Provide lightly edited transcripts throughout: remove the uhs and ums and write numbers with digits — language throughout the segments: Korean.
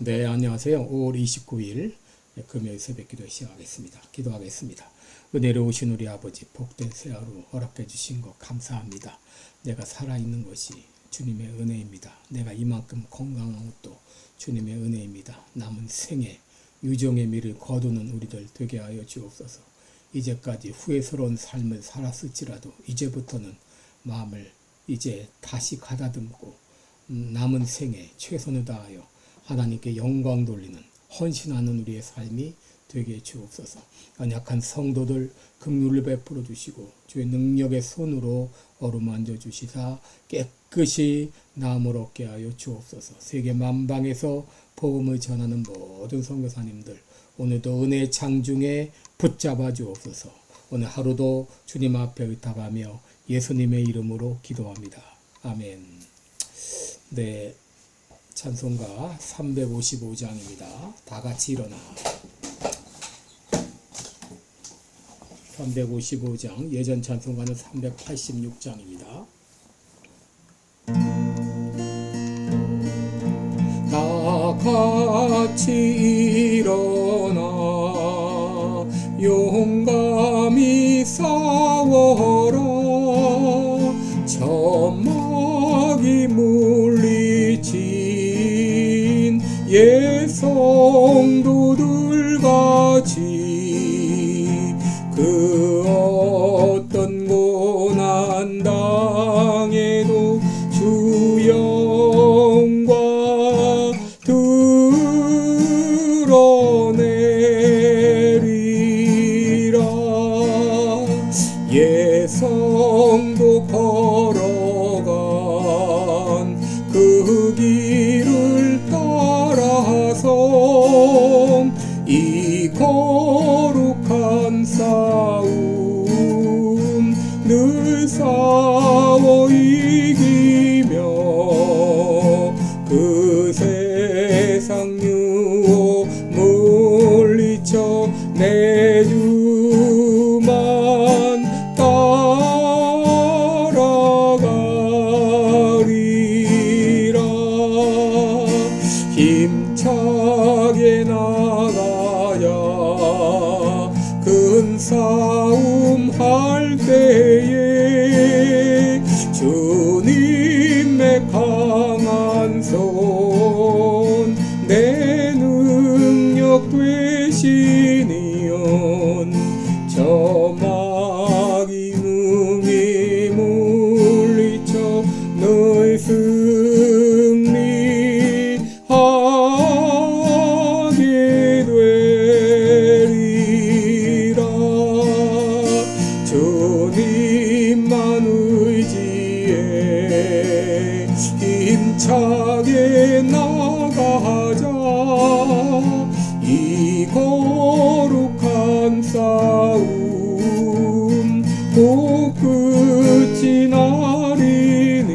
네, 안녕하세요. 5월 29일 금요일 새벽기도 시작하겠습니다. 기도하겠습니다. 은혜로우신 우리 아버지, 복된 새 하루 허락해 주신 것 감사합니다. 내가 살아있는 것이 주님의 은혜입니다. 내가 이만큼 건강한 것도 주님의 은혜입니다. 남은 생에 유종의 미를 거두는 우리들 되게 하여 주옵소서. 이제까지 후회스러운 삶을 살았을지라도 이제부터는 마음을 이제 다시 가다듬고 남은 생에 최선을 다하여 하나님께 영광 돌리는 헌신하는 우리의 삶이 되게 주옵소서. 연약한 성도들 긍휼을 베풀어 주시고 주의 능력의 손으로 어루만져 주시사 깨끗이 나음을 얻게 하여 주옵소서. 세계 만방에서 복음을 전하는 모든 선교사님들 오늘도 은혜 장중에 붙잡아 주옵소서. 오늘 하루도 주님 앞에 의탁하며 예수님의 이름으로 기도합니다. 아멘. 네, 찬송가 355장입니다. 다 같이 일어나. 355장, 예전 찬송가는 386장입니다. 다 같이 일어나 용감히 싸워라. 천막이 물리친 예성도들 같이 그 어떤 고난 당해도 주 영광 드러내리라. 예성도 걸어간 그 길을 따라서 이 거룩한 싸움 늘 싸워 이기며 그 세상 유혹 물리쳐 내 주만 따라가리라. 힘차게 나가야 큰 싸움 할 때에 주님의 강한 손 내 능력 되시니온. 저막이 능히 물리쳐 늘 승리하게 되리라. 주님만 의지해 힘차게 나가자. 이 거룩한 싸움 곧 끝이 나리니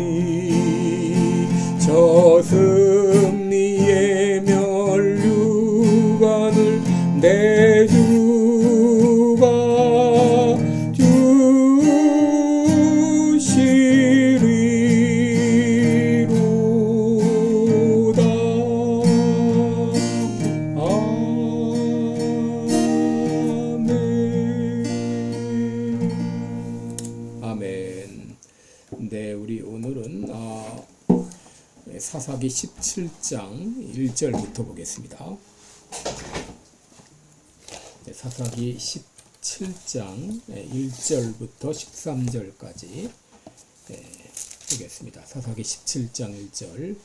저 승리의 면류관을 내 주가 주시리로다. 아멘. 네, 우리 오늘은 사사기 17장 1절부터 보겠습니다. 네, 사사기 17장 1절부터 13절까지 보겠습니다. 사사기 17장 1절.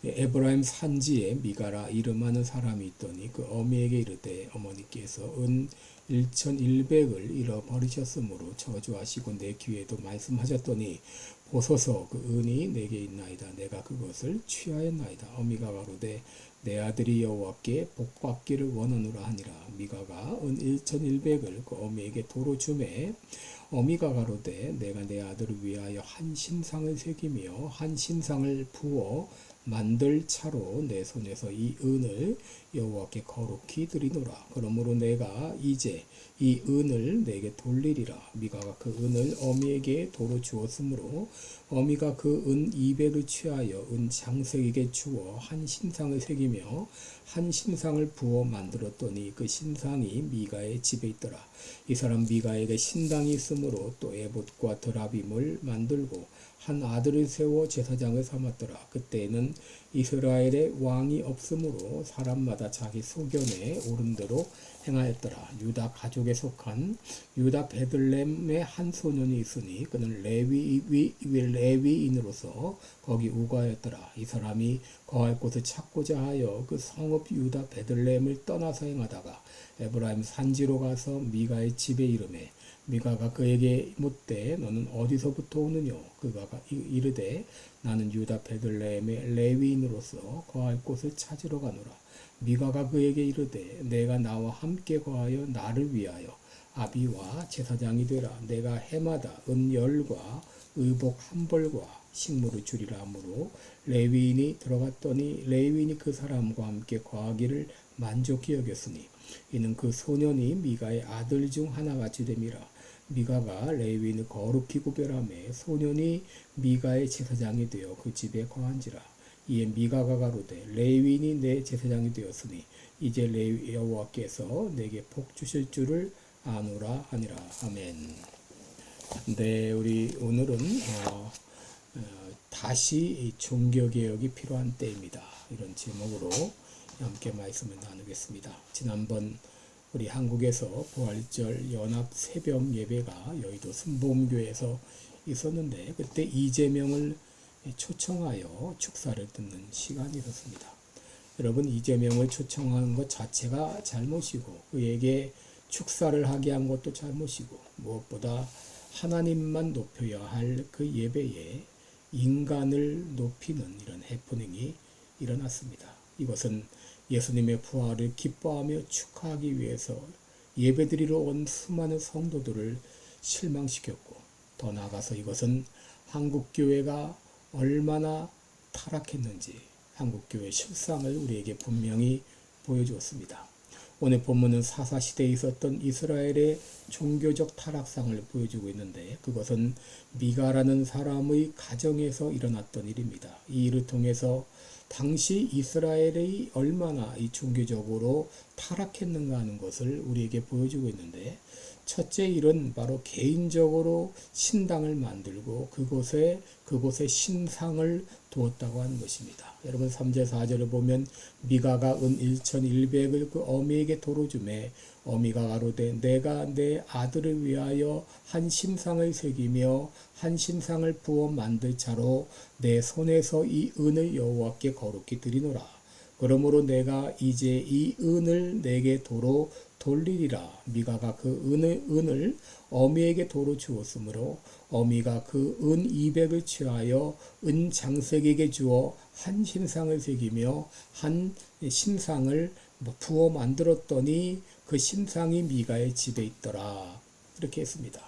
에브라임 산지에 미가라 이름하는 사람이 있더니 그 어미에게 이르되 어머니께서 은 1100을 잃어버리셨으므로 저주하시고 내 귀에도 말씀하셨더니 보소서 그 은이 내게 있나이다. 내가 그것을 취하였나이다. 어미가 가로되 내 아들이 여호와께 복받기를 원하노라 하니라. 미가가 은 1100을 그 어미에게 도로 주매 어미가 가로되 내가 내 아들을 위하여 한 신상을 새기며 한 신상을 부어 만들 차로 내 손에서 이 은을 여호와께 거룩히 드리노라. 그러므로 내가 이제 이 은을 내게 돌리리라. 미가가 그 은을 어미에게 도로 주었으므로 어미가 그 은 200을 취하여 은 장색에게 주어 한 신상을 새기며 한 신상을 부어 만들었더니 그 신상이 미가의 집에 있더라. 이 사람 미가에게 신당이 있으므로 또 에봇과 드라빔을 만들고 한 아들을 세워 제사장을 삼았더라. 그때에는 이스라엘에 왕이 없으므로 사람마다 자기 소견에 오른 대로 행하였더라. 유다 가족에 속한 유다 베들렘의 한 소년이 있으니 그는 레위인으로서 거기 우거하였더라. 이 사람이 거할 곳을 찾고자 하여 그 성읍 유다 베들렘을 떠나서 행하다가 에브라임 산지로 가서 미가의 집에 이르매 미가가 그에게 묻되 너는 어디서부터 오느냐? 그가 이르되 나는 유다 베들레헴의 레위인으로서 거할 곳을 찾으러 가노라. 미가가 그에게 이르되 내가 나와 함께 거하여 나를 위하여 아비와 제사장이 되라. 내가 해마다 은열과 의복 한 벌과 식물을 주리라 하므로 레위인이 들어갔더니 레위인이 그 사람과 함께 거하기를 만족히 여겼으니 이는 그 소년이 미가의 아들 중 하나같이 됨이라. 미가가 레위인을 거룩히 구별하매 소년이 미가의 제사장이 되어 그 집에 거한지라. 이에 미가가 가로되 레위인이 내 제사장이 되었으니 이제 여호와께서 내게 복 주실 줄을 아노라 하니라. 아멘. 네, 우리 오늘은 다시 종교개혁이 필요한 때입니다. 이런 제목으로 함께 말씀을 나누겠습니다. 지난번 우리 한국에서 부활절 연합 새벽 예배가 여의도 순복음교회에서 있었는데 그때 이재명을 초청하여 축사를 듣는 시간이 있었습니다. 여러분, 이재명을 초청하는 것 자체가 잘못이고 그에게 축사를 하게 한 것도 잘못이고 무엇보다 하나님만 높여야 할 그 예배에 인간을 높이는 이런 해프닝이 일어났습니다. 이것은 예수님의 부활을 기뻐하며 축하하기 위해서 예배드리러 온 수많은 성도들을 실망시켰고 더 나아가서 이것은 한국교회가 얼마나 타락했는지 한국교회의 실상을 우리에게 분명히 보여주었습니다. 오늘 본문은 사사시대에 있었던 이스라엘의 종교적 타락상을 보여주고 있는데 그것은 미가라는 사람의 가정에서 일어났던 일입니다. 이 일을 통해서 당시 이스라엘이 얼마나 이 종교적으로 타락했는가 하는 것을 우리에게 보여주고 있는데 첫째 일은 바로 개인적으로 신당을 만들고 그곳에 신상을 두었다고 하는 것입니다. 여러분 3절 4절을 보면 미가가 은 1100을 그 어미에게 도로 주매 어미가 가로되 내가 내 아들을 위하여 한 신상을 새기며 한 신상을 부어 만들 차로 내 손에서 이 은을 여호와께 거룩히 드리노라. 그러므로 내가 이제 이 은을 내게 도로 돌리리라. 미가가 그 은을 어미에게 도로 주었으므로 어미가 그 은 200을 취하여 은 장색에게 주어 한 신상을 새기며 한 신상을 부어 만들었더니 그 신상이 미가의 집에 있더라. 이렇게 했습니다.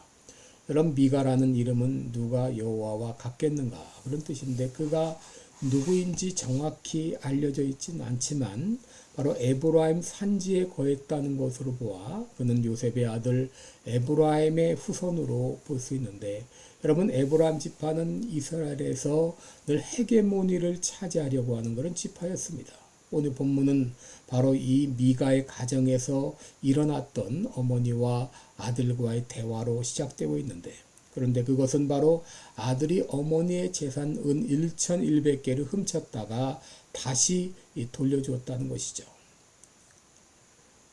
여러분, 미가라는 이름은 누가 여호와와 같겠는가 그런 뜻인데 그가 누구인지 정확히 알려져 있지는 않지만 바로 에브라임 산지에 거했다는 것으로 보아 그는 요셉의 아들 에브라임의 후손으로 볼 수 있는데 여러분, 에브라임 지파는 이스라엘에서 늘 헤게모니를 차지하려고 하는 그런 지파였습니다. 오늘 본문은 바로 이 미가의 가정에서 일어났던 어머니와 아들과의 대화로 시작되고 있는데 그런데 그것은 바로 아들이 어머니의 재산 은 1100개를 훔쳤다가 다시 돌려주었다는 것이죠.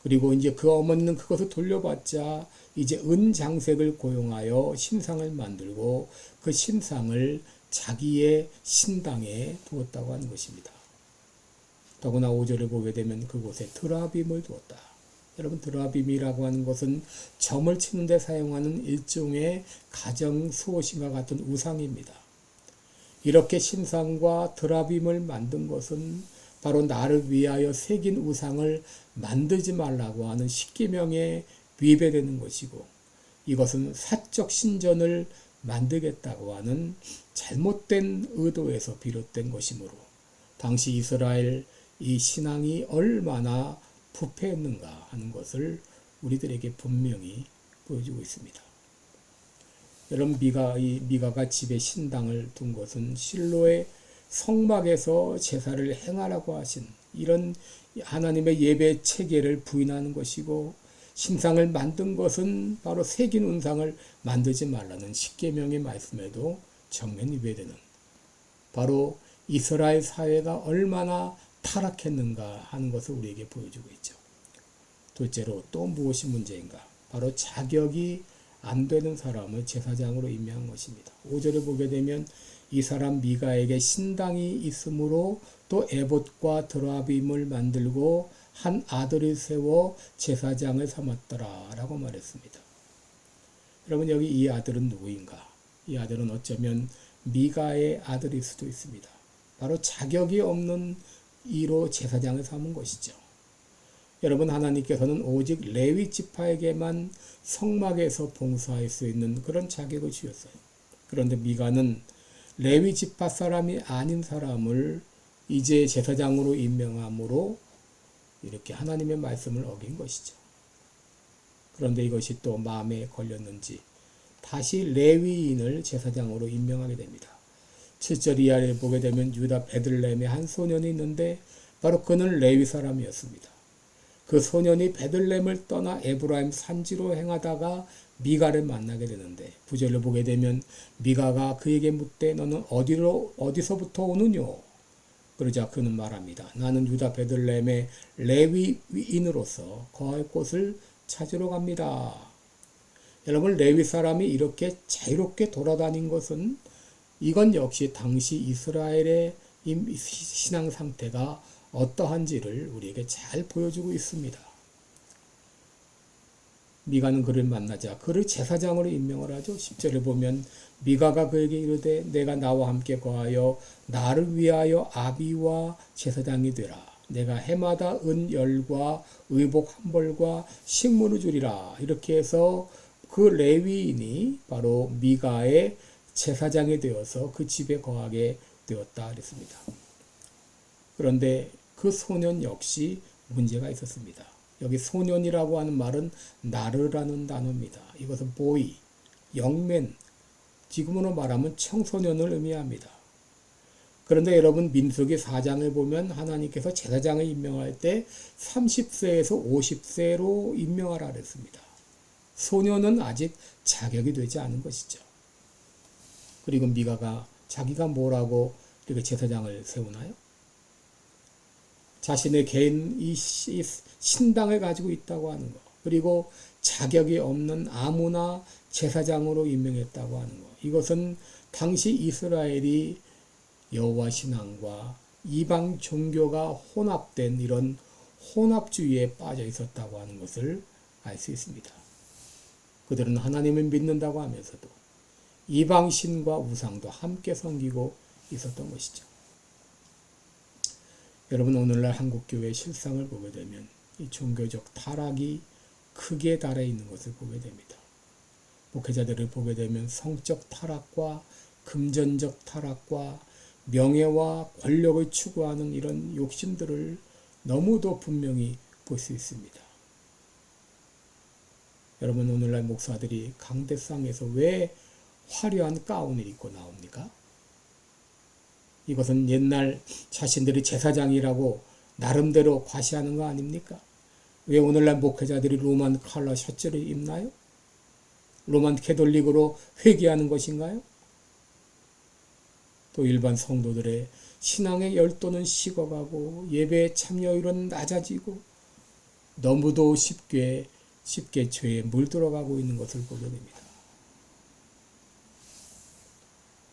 그리고 이제 그 어머니는 그것을 돌려받자 이제 은장색을 고용하여 신상을 만들고 그 신상을 자기의 신당에 두었다고 하는 것입니다. 더구나 5절을 보게 되면 그곳에 드라빔을 두었다. 여러분, 드라빔이라고 하는 것은 점을 치는 데 사용하는 일종의 가정 수호신과 같은 우상입니다. 이렇게 신상과 드라빔을 만든 것은 바로 나를 위하여 새긴 우상을 만들지 말라고 하는 십계명에 위배되는 것이고 이것은 사적 신전을 만들겠다고 하는 잘못된 의도에서 비롯된 것이므로 당시 이스라엘 이 신앙이 얼마나 부패했는가 하는 것을 우리들에게 분명히 보여주고 있습니다. 여러분, 미가가 집에 신당을 둔 것은 실로의 성막에서 제사를 행하라고 하신 이런 하나님의 예배 체계를 부인하는 것이고, 신상을 만든 것은 바로 새긴 운상을 만들지 말라는 십계명의 말씀에도 정면 위배되는, 바로 이스라엘 사회가 얼마나 타락했는가 하는 것을 우리에게 보여주고 있죠. 둘째로 또 무엇이 문제인가? 바로 자격이 안 되는 사람을 제사장으로 임명한 것입니다. 5절을 보게 되면 이 사람 미가에게 신당이 있으므로 또 에봇과 드라빔을 만들고 한 아들을 세워 제사장을 삼았더라 라고 말했습니다. 여러분, 여기 이 아들은 누구인가? 이 아들은 어쩌면 미가의 아들일 수도 있습니다. 바로 자격이 없는 이로 제사장을 삼은 것이죠. 여러분, 하나님께서는 오직 레위 지파에게만 성막에서 봉사할 수 있는 그런 자격을 주었어요. 그런데 미가는 레위 지파 사람이 아닌 사람을 이제 제사장으로 임명함으로 이렇게 하나님의 말씀을 어긴 것이죠. 그런데 이것이 또 마음에 걸렸는지 다시 레위인을 제사장으로 임명하게 됩니다. 7절 이하를 보게 되면 유다 베들레헴에 한 소년이 있는데 바로 그는 레위 사람이었습니다. 그 소년이 베들레헴을 떠나 에브라임 산지로 행하다가 미가를 만나게 되는데 9절을 보게 되면 미가가 그에게 묻되 너는 어디서부터 오느뇨? 그러자 그는 말합니다. 나는 유다 베들레헴의 레위인으로서 거할 곳을 찾으러 갑니다. 여러분, 레위 사람이 이렇게 자유롭게 돌아다닌 것은 이건 역시 당시 이스라엘의 신앙 상태가 어떠한지를 우리에게 잘 보여주고 있습니다. 미가는 그를 만나자 그를 제사장으로 임명을 하죠. 10절을 보면 미가가 그에게 이르되 내가 나와 함께 거하여 나를 위하여 아비와 제사장이 되라. 내가 해마다 은 열과 의복 한 벌과 식물을 주리라. 이렇게 해서 그 레위인이 바로 미가의 제사장이 되어서 그 집에 거하게 되었다 그랬습니다. 그런데 그 소년 역시 문제가 있었습니다. 여기 소년이라고 하는 말은 나르라는 단어입니다. 이것은 보이, 영맨, 지금으로 말하면 청소년을 의미합니다. 그런데 여러분, 민수기 4장을 보면 하나님께서 제사장을 임명할 때 30세에서 50세로 임명하라 그랬습니다. 소년은 아직 자격이 되지 않은 것이죠. 그리고 미가가 자기가 뭐라고 이렇게 제사장을 세우나요? 자신의 개인 이 신당을 가지고 있다고 하는 것, 그리고 자격이 없는 아무나 제사장으로 임명했다고 하는 것, 이것은 당시 이스라엘이 여호와 신앙과 이방 종교가 혼합된 이런 혼합주의에 빠져 있었다고 하는 것을 알 수 있습니다. 그들은 하나님을 믿는다고 하면서도 이방 신과 우상도 함께 섬기고 있었던 것이죠. 여러분, 오늘날 한국교회의 실상을 보게 되면 이 종교적 타락이 크게 달해 있는 것을 보게 됩니다. 목회자들을 보게 되면 성적 타락과 금전적 타락과 명예와 권력을 추구하는 이런 욕심들을 너무도 분명히 볼 수 있습니다. 여러분, 오늘날 목사들이 강대상에서 왜 화려한 가운을 입고 나옵니까? 이것은 옛날 자신들이 제사장이라고 나름대로 과시하는 거 아닙니까? 왜 오늘날 목회자들이 로만 칼라 셔츠를 입나요? 로만 캐톨릭으로 회귀하는 것인가요? 또 일반 성도들의 신앙의 열도는 식어가고 예배의 참여율은 낮아지고 너무도 쉽게 죄에 물들어가고 있는 것을 보게 됩니다.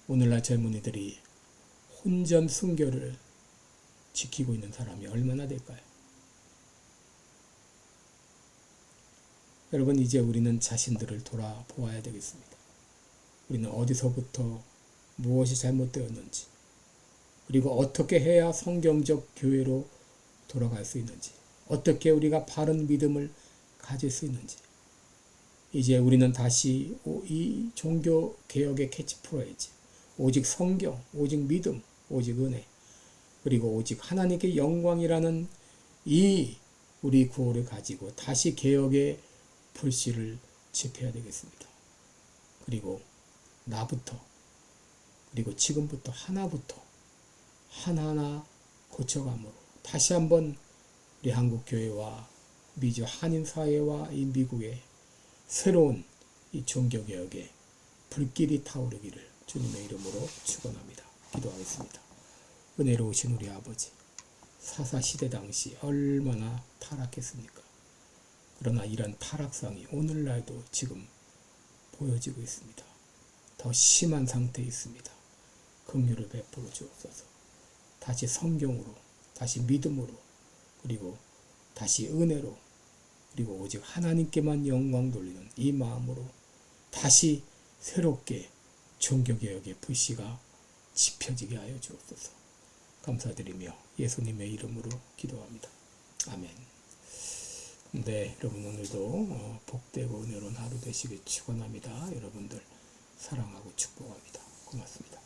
오늘날 젊은이들이 혼전 순결을 지키고 있는 사람이 얼마나 될까요? 여러분, 이제 우리는 자신들을 돌아보아야 되겠습니다. 우리는 어디서부터 무엇이 잘못되었는지, 그리고 어떻게 해야 성경적 교회로 돌아갈 수 있는지, 어떻게 우리가 바른 믿음을 가질 수 있는지, 이제 우리는 다시 이 종교 개혁의 캐치프레이즈, 오직 성경, 오직 믿음, 오직 은혜, 그리고 오직 하나님께 영광이라는 이 우리 구호를 가지고 다시 개혁의 불씨를 지펴야 되겠습니다. 그리고 나부터, 그리고 지금부터 하나부터 하나하나 고쳐감으로 다시 한번 우리 한국교회와 미주 한인사회와 이 미국의 새로운 이 종교개혁의 불길이 타오르기를 주님의 이름으로 축원합니다. 기도하겠습니다. 은혜로우신 우리 아버지, 사사시대 당시 얼마나 타락했습니까? 그러나 이런 타락상이 오늘날도 지금 보여지고 있습니다. 더 심한 상태에 있습니다. 긍휼을 베풀어 주옵소서. 다시 성경으로, 다시 믿음으로, 그리고 다시 은혜로, 그리고 오직 하나님께만 영광 돌리는 이 마음으로 다시 새롭게 종교개혁의 불씨가 지펴지게 하여 주옵소서. 감사드리며 예수님의 이름으로 기도합니다. 아멘. 네, 여러분 오늘도 복되고 은혜로운 하루 되시길 축원합니다. 여러분들 사랑하고 축복합니다. 고맙습니다.